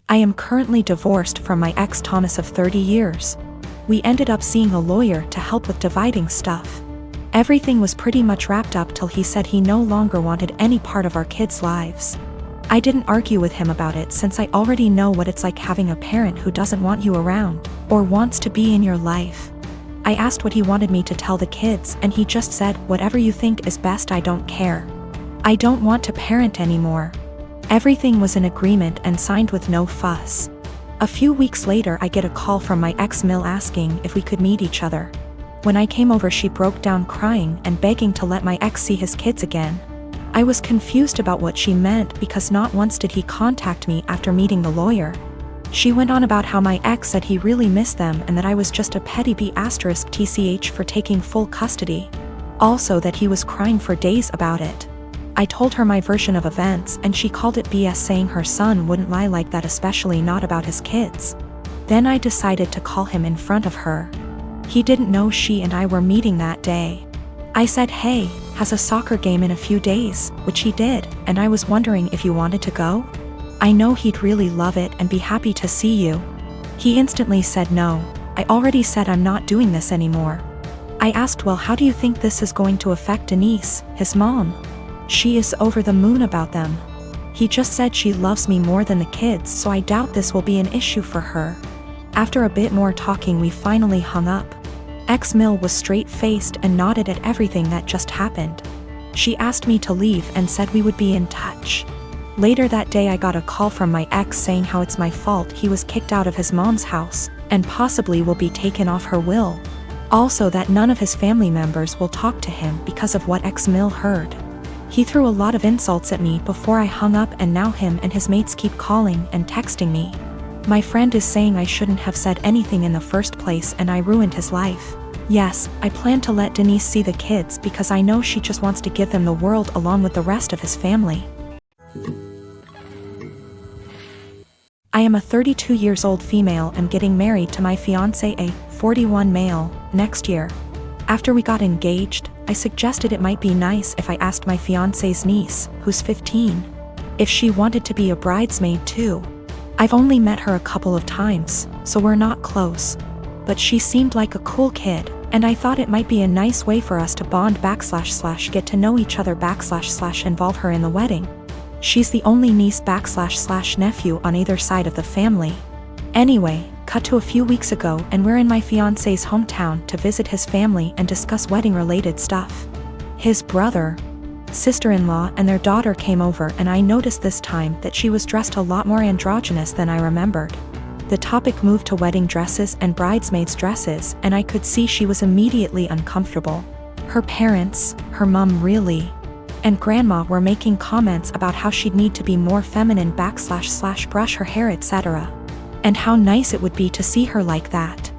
I am currently divorced from my ex Thomas of 30 years. We ended up seeing a lawyer to help with dividing stuff. Everything was pretty much wrapped up till he said he no longer wanted any part of our kids' lives. I didn't argue with him about it since I already know what it's like having a parent who doesn't want you around, or wants to be in your life. I asked what he wanted me to tell the kids and he just said, "Whatever you think is best, I don't care. I don't want to parent anymore." Everything was in agreement and signed with no fuss. A few weeks later I get a call from my ex-mill asking if we could meet each other. When I came over she broke down crying and begging to let my ex see his kids again. I was confused about what she meant because not once did he contact me after meeting the lawyer. She went on about how my ex said he really missed them and that I was just a petty B*TCH for taking full custody. Also that he was crying for days about it. I told her my version of events and she called it BS, saying her son wouldn't lie like that, especially not about his kids. Then I decided to call him in front of her. He didn't know she and I were meeting that day. I said, "Hey, has a soccer game in a few days," which he did, and I was wondering if you wanted to go? I know he'd really love it and be happy to see you. He instantly said no. I already said I'm not doing this anymore. I asked, "Well, how do you think this is going to affect Denise, his mom?" She is over the moon about them. He just said she loves me more than the kids, so I doubt this will be an issue for her. After a bit more talking we finally hung up. Ex-Mill was straight-faced and nodded at everything that just happened. She asked me to leave and said we would be in touch. Later that day I got a call from my ex saying how it's my fault he was kicked out of his mom's house, and possibly will be taken off her will. Also that none of his family members will talk to him because of what ex-Mill heard. He threw a lot of insults at me before I hung up, and now him and his mates keep calling and texting me. My friend is saying I shouldn't have said anything in the first place and I ruined his life. Yes, I plan to let Denise see the kids because I know she just wants to give them the world along with the rest of his family. I am a 32 years old female and getting married to my fiancé, a 41 male, next year. After we got engaged, I suggested it might be nice if I asked my fiancé's niece, who's 15, if she wanted to be a bridesmaid too. I've only met her a couple of times, so we're not close. But she seemed like a cool kid, and I thought it might be a nice way for us to bond / get to know each other / involve her in the wedding. She's the only niece / nephew on either side of the family. Anyway, cut to a few weeks ago and we're in my fiancé's hometown to visit his family and discuss wedding-related stuff. His brother, sister-in-law and their daughter came over, and I noticed this time that she was dressed a lot more androgynous than I remembered. The topic moved to wedding dresses and bridesmaids' dresses, and I could see she was immediately uncomfortable. Her parents, her mom really, and grandma were making comments about how she'd need to be more feminine / brush her hair, etc. And how nice it would be to see her like that.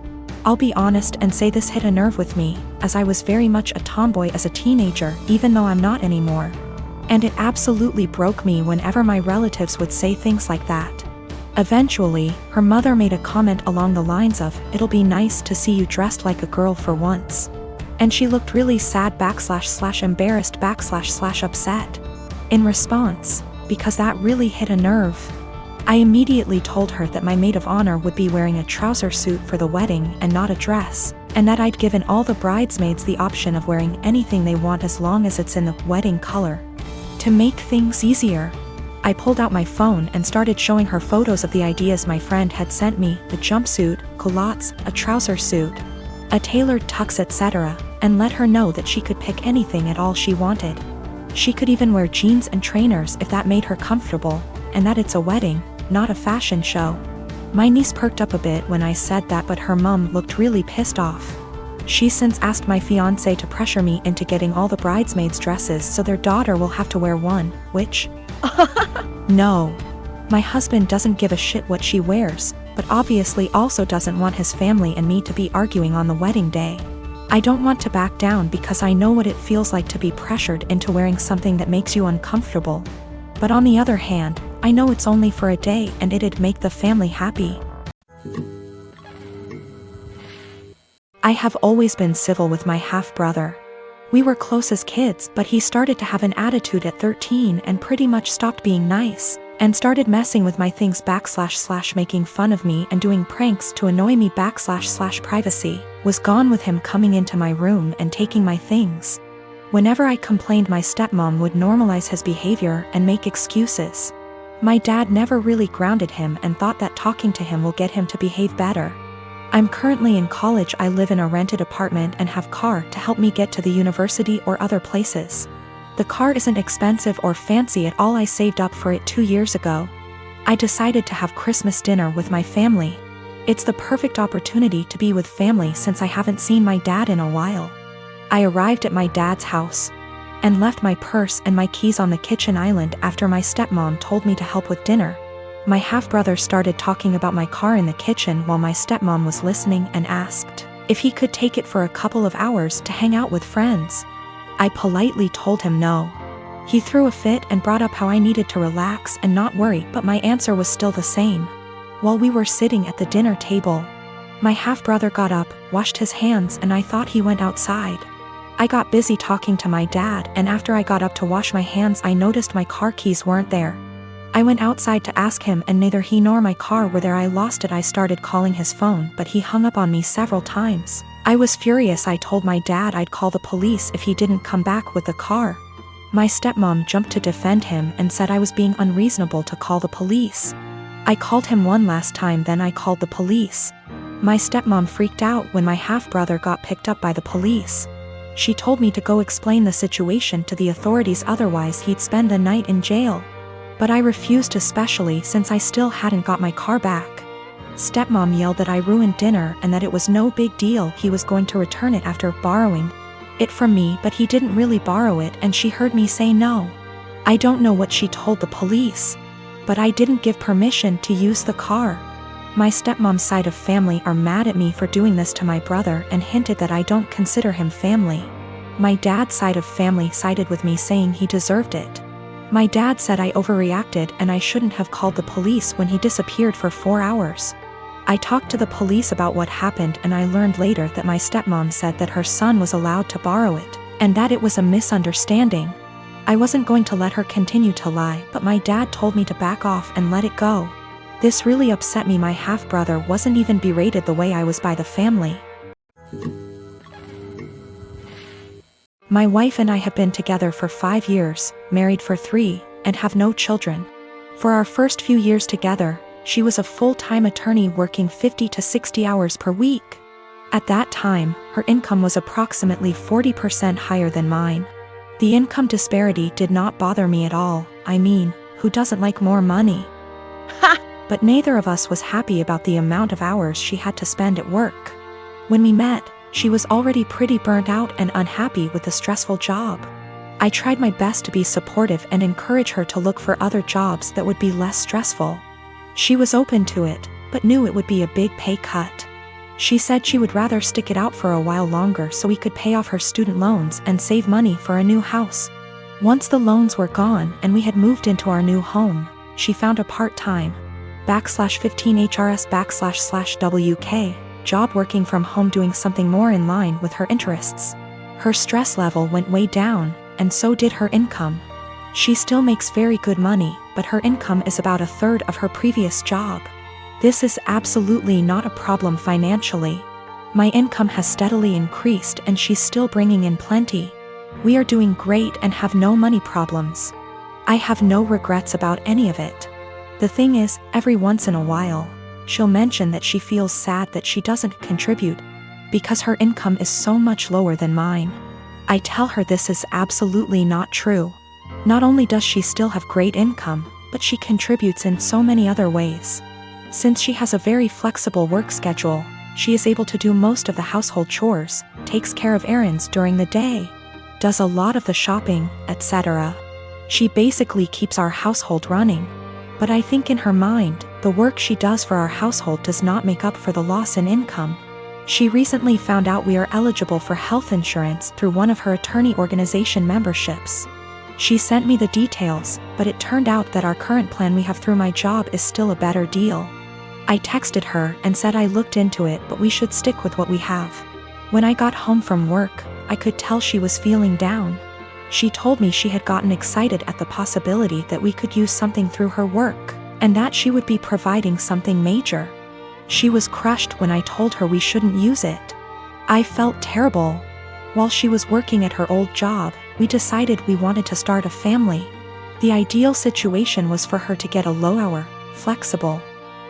I'll be honest and say this hit a nerve with me, as I was very much a tomboy as a teenager, even though I'm not anymore. And it absolutely broke me whenever my relatives would say things like that. Eventually, her mother made a comment along the lines of, "It'll be nice to see you dressed like a girl for once." And she looked really sad / embarrassed / upset. In response, because that really hit a nerve, I immediately told her that my maid of honor would be wearing a trouser suit for the wedding and not a dress, and that I'd given all the bridesmaids the option of wearing anything they want as long as it's in the wedding color. To make things easier, I pulled out my phone and started showing her photos of the ideas my friend had sent me: the jumpsuit, culottes, a trouser suit, a tailored tux, etc., and let her know that she could pick anything at all she wanted. She could even wear jeans and trainers if that made her comfortable, and that it's a wedding, not a fashion show. My niece perked up a bit when I said that, but her mom looked really pissed off. She's since asked my fiancé to pressure me into getting all the bridesmaids' dresses so their daughter will have to wear one, which... No. My husband doesn't give a shit what she wears, but obviously also doesn't want his family and me to be arguing on the wedding day. I don't want to back down because I know what it feels like to be pressured into wearing something that makes you uncomfortable. But on the other hand, I know it's only for a day and it'd make the family happy. I have always been civil with my half-brother. We were close as kids, but he started to have an attitude at 13 and pretty much stopped being nice, and started messing with my things / making fun of me and doing pranks to annoy me / privacy, was gone with him coming into my room and taking my things. Whenever I complained, my stepmom would normalize his behavior and make excuses. My dad never really grounded him and thought that talking to him will get him to behave better. I'm currently in college. I live in a rented apartment and have car to help me get to the university or other places. The car isn't expensive or fancy at all. I saved up for it 2 years ago. I decided to have Christmas dinner with my family. It's the perfect opportunity to be with family since I haven't seen my dad in a while. I arrived at my dad's house and left my purse and my keys on the kitchen island after my stepmom told me to help with dinner. My half-brother started talking about my car in the kitchen while my stepmom was listening and asked if he could take it for a couple of hours to hang out with friends. I politely told him no. He threw a fit and brought up how I needed to relax and not worry, but my answer was still the same. While we were sitting at the dinner table, my half-brother got up, washed his hands, and I thought he went outside. I got busy talking to my dad, and after I got up to wash my hands, I noticed my car keys weren't there. I went outside to ask him, and neither he nor my car were there. I lost it. I started calling his phone, but he hung up on me several times. I was furious. I told my dad I'd call the police if he didn't come back with the car. My stepmom jumped to defend him and said I was being unreasonable to call the police. I called him one last time, then I called the police. My stepmom freaked out when my half-brother got picked up by the police. She told me to go explain the situation to the authorities, otherwise he'd spend the night in jail. But I refused, especially since I still hadn't got my car back. Stepmom yelled that I ruined dinner and that it was no big deal. He was going to return it after borrowing it from me, but he didn't really borrow it, and she heard me say no. I don't know what she told the police, but I didn't give permission to use the car. My stepmom's side of family are mad at me for doing this to my brother and hinted that I don't consider him family. My dad's side of family sided with me, saying he deserved it. My dad said I overreacted and I shouldn't have called the police when he disappeared for 4 hours. I talked to the police about what happened, and I learned later that my stepmom said that her son was allowed to borrow it, and that it was a misunderstanding. I wasn't going to let her continue to lie, but my dad told me to back off and let it go. This really upset me. My half-brother wasn't even berated the way I was by the family. My wife and I have been together for 5 years, married for 3, and have no children. For our first few years together, she was a full-time attorney working 50 to 60 hours per week. At that time, her income was approximately 40% higher than mine. The income disparity did not bother me at all. I mean, who doesn't like more money? But neither of us was happy about the amount of hours she had to spend at work. When we met, she was already pretty burnt out and unhappy with the stressful job. I tried my best to be supportive and encourage her to look for other jobs that would be less stressful. She was open to it, but knew it would be a big pay cut. She said she would rather stick it out for a while longer so we could pay off her student loans and save money for a new house. Once the loans were gone and we had moved into our new home, she found a part-time /15HRS//WK job working from home, doing something more in line with her interests. Her stress level went way down, and so did her income. She still makes very good money, but her income is about a third of her previous job. This is absolutely not a problem financially. My income has steadily increased and she's still bringing in plenty. We are doing great and have no money problems. I have no regrets about any of it. The thing is, every once in a while, she'll mention that she feels sad that she doesn't contribute because her income is so much lower than mine. I tell her this is absolutely not true. Not only does she still have great income, but she contributes in so many other ways. Since she has a very flexible work schedule, she is able to do most of the household chores, takes care of errands during the day, does a lot of the shopping, etc. She basically keeps our household running. But I think in her mind, the work she does for our household does not make up for the loss in income. She recently found out we are eligible for health insurance through one of her attorney organization memberships. She sent me the details, but it turned out that our current plan we have through my job is still a better deal. I texted her and said I looked into it, but we should stick with what we have. When I got home from work, I could tell she was feeling down. She told me she had gotten excited at the possibility that we could use something through her work, and that she would be providing something major. She was crushed when I told her we shouldn't use it. I felt terrible. While she was working at her old job, we decided we wanted to start a family. The ideal situation was for her to get a low-hour, flexible,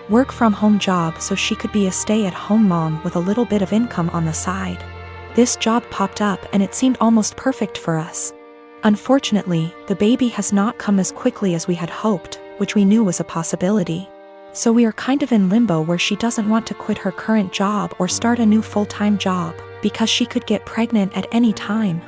work-from-home job so she could be a stay-at-home mom with a little bit of income on the side. This job popped up and it seemed almost perfect for us. Unfortunately, the baby has not come as quickly as we had hoped, which we knew was a possibility. So we are kind of in limbo where she doesn't want to quit her current job or start a new full-time job, because she could get pregnant at any time.